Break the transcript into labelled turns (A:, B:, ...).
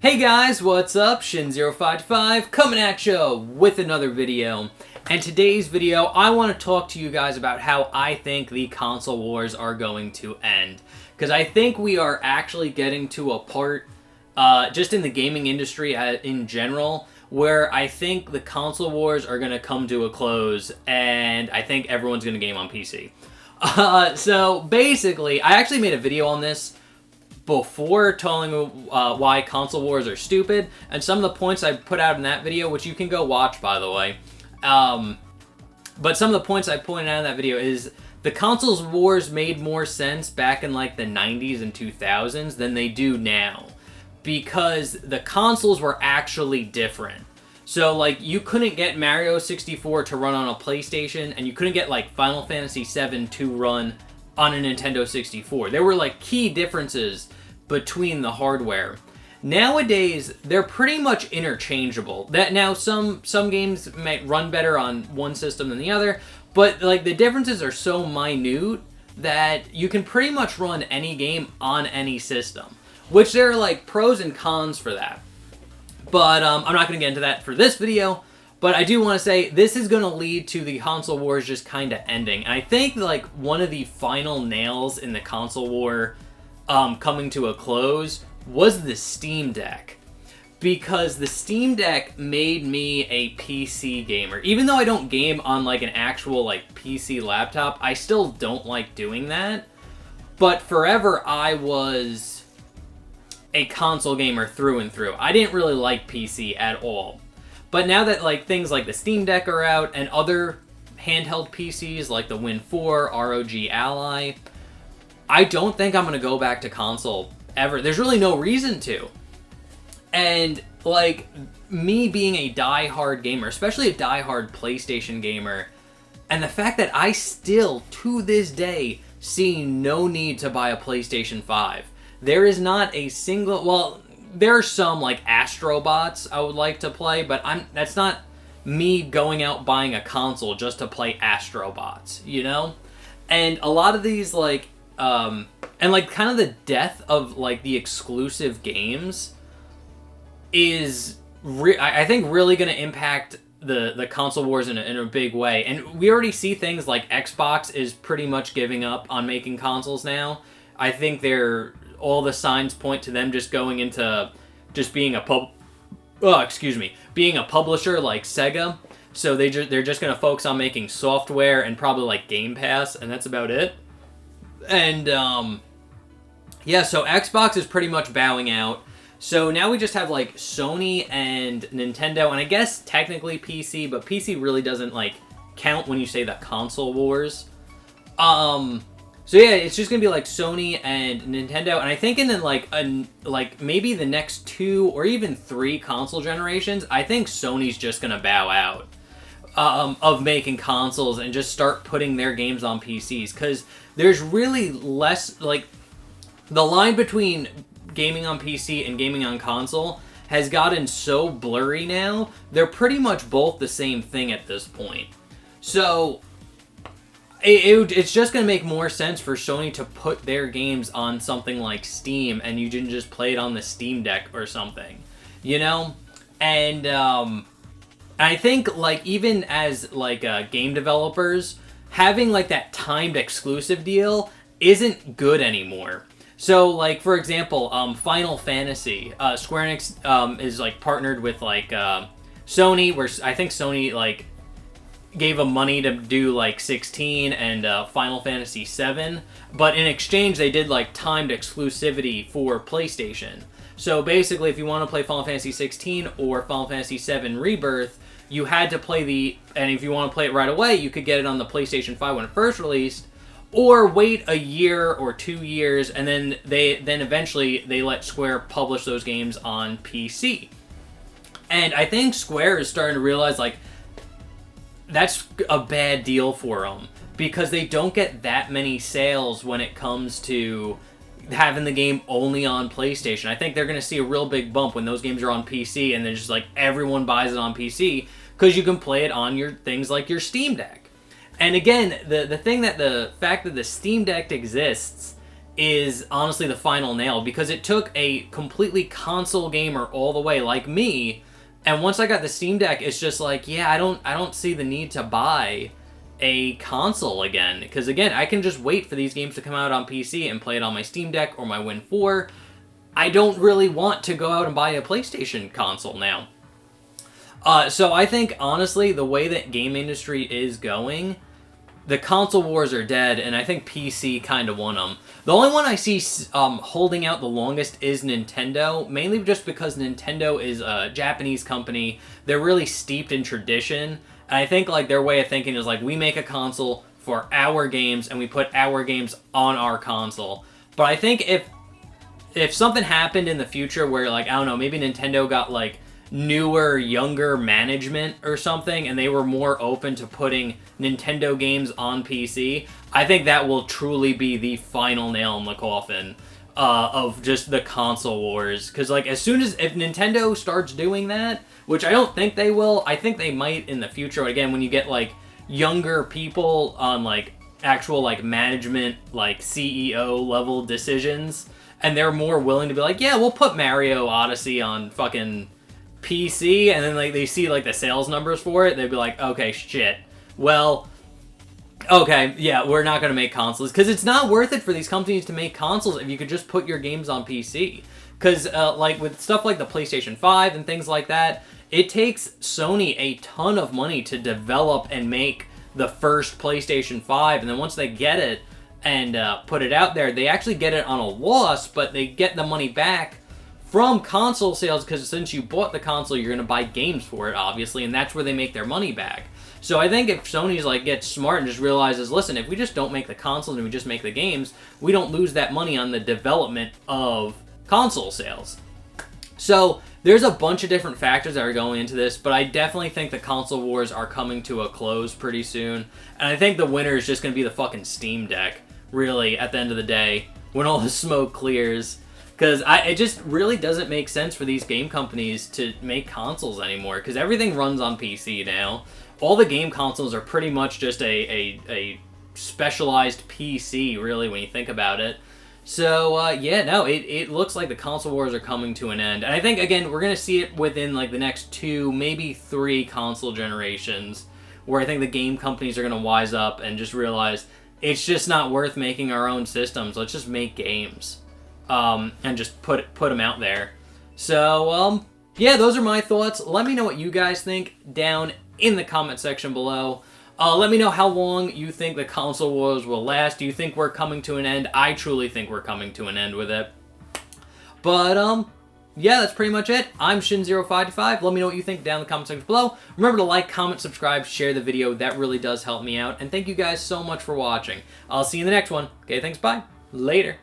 A: Hey guys, what's up? Shin0525 coming at you with another video. And today's video, I want to talk to you guys about how I think the console wars are going to end. Because I think we are actually getting to a part, just in the gaming industry in general, where I think the console wars are going to come to a close, and I think everyone's going to game on PC. So basically, I actually made a video on this before telling why console wars are stupid, and some of the points I put out in that video, which you can go watch, by the way. But some of the points I pointed out in that video is the consoles wars made more sense back in like the 90s and 2000s than they do now, because the consoles were actually different. So like you couldn't get Mario 64 to run on a PlayStation, and you couldn't get like Final Fantasy 7 to run on a Nintendo 64. There were like key differences between the hardware. Nowadays, they're pretty much interchangeable. That now some games might run better on one system than the other, but like the differences are so minute that you can pretty much run any game on any system, which there are like pros and cons for that. But I'm not going to get into that for this video. But I do want to say, this is going to lead to the console wars just kind of ending. And I think, like, one of the final nails in the console war coming to a close was the Steam Deck. Because the Steam Deck made me a PC gamer. Even though I don't game on, like, an actual, like, PC laptop, I still don't like doing that. But forever, I was a console gamer through and through. I didn't really like PC at all. But now that like things like the Steam Deck are out and other handheld PCs like the Win 4, ROG Ally, I don't think I'm going to go back to console ever. There's really no reason to. And like me being a die-hard gamer, especially a die-hard PlayStation gamer, and the fact that I still to this day see no need to buy a PlayStation 5. There is not a single, well, there are some like Astrobots I would like to play, but that's not me going out buying a console just to play Astrobots, you know? And a lot of these like and like kind of the death of like the exclusive games is I think really going to impact the console wars in a big way. And we already see things like Xbox is pretty much giving up on making consoles now. I think all the signs point to them just going into just being being a publisher like Sega. So they're just going to focus on making software and probably like Game Pass, and that's about it. And yeah, so Xbox is pretty much bowing out. So now we just have like Sony and Nintendo, and I guess technically PC, but PC really doesn't like count when you say the console wars. So yeah, it's just gonna be like Sony and Nintendo, and I think in like maybe the next 2 or even 3 console generations, I think Sony's just gonna bow out of making consoles and just start putting their games on PCs, because there's really less, like, the line between gaming on PC and gaming on console has gotten so blurry now. They're pretty much both the same thing at this point. So it's just going to make more sense for Sony to put their games on something like Steam, and you can just play it on the Steam Deck or something, you know? And I think, like, even as, like, game developers, having, like, that timed exclusive deal isn't good anymore. So, like, for example, Final Fantasy, Square Enix is, like, partnered with, like, Sony, where I think Sony, like, gave them money to do like 16 and Final Fantasy 7, but in exchange they did like timed exclusivity for PlayStation. So basically, if you want to play Final Fantasy 16 or Final Fantasy 7 Rebirth, you had to play and if you want to play it right away, you could get it on the PlayStation 5 when it first released, or wait a year or 2 years, and then eventually they let Square publish those games on PC. And I think Square is starting to realize, like, that's a bad deal for them, because they don't get that many sales when it comes to having the game only on PlayStation. I think they're going to see a real big bump when those games are on PC, and then just like everyone buys it on PC because you can play it on your things like your Steam Deck. And again, the fact that the Steam Deck exists is honestly the final nail, because it took a completely console gamer all the way like me, and once I got the Steam Deck, it's just like, yeah, I don't see the need to buy a console again, because again, I can just wait for these games to come out on PC and play it on my Steam Deck or my Win 4. I don't really want to go out and buy a PlayStation console now. So I think, honestly, the way that game industry is going, the console wars are dead, and I think PC kind of won them. The only one I see holding out the longest is Nintendo, mainly just because Nintendo is a Japanese company. They're really steeped in tradition, and I think like their way of thinking is like, we make a console for our games, and we put our games on our console. But I think if something happened in the future where, like, I don't know, maybe Nintendo got like newer, younger management or something, and they were more open to putting Nintendo games on PC, I think that will truly be the final nail in the coffin of just the console wars. Because, like, as soon as, if Nintendo starts doing that, which I don't think they will, I think they might in the future, again, when you get, like, younger people on, like, actual, like, management, like, CEO level decisions, and they're more willing to be like, yeah, we'll put Mario Odyssey on fucking PC, and then like they see like the sales numbers for it, they'd be like, okay, shit, well, okay, yeah, we're not gonna make consoles, because it's not worth it for these companies to make consoles if you could just put your games on PC. Because like with stuff like the PlayStation 5 and things like that, it takes Sony a ton of money to develop and make the first PlayStation 5, and then once they get it and put it out there, they actually get it on a loss, but they get the money back from console sales, because since you bought the console, you're going to buy games for it, obviously, and that's where they make their money back. So I think if Sony's like gets smart and just realizes, listen, if we just don't make the consoles and we just make the games, we don't lose that money on the development of console sales. So there's a bunch of different factors that are going into this, but I definitely think the console wars are coming to a close pretty soon, and I think the winner is just going to be the fucking Steam Deck, really, at the end of the day, when all the smoke clears. Because it just really doesn't make sense for these game companies to make consoles anymore, because everything runs on PC now. All the game consoles are pretty much just a specialized PC, really, when you think about it. So, yeah, no, it looks like the console wars are coming to an end. And I think, again, we're going to see it within, like, the next 2, maybe 3 console generations, where I think the game companies are going to wise up and just realize it's just not worth making our own systems. Let's just make games. And just put them out there. So, yeah, those are my thoughts. Let me know what you guys think down in the comment section below. Let me know how long you think the console wars will last. Do you think we're coming to an end? I truly think we're coming to an end with it. But, yeah, that's pretty much it. I'm Shin0525. Let me know what you think down in the comment section below. Remember to like, comment, subscribe, share the video. That really does help me out. And thank you guys so much for watching. I'll see you in the next one. Okay, thanks, bye. Later.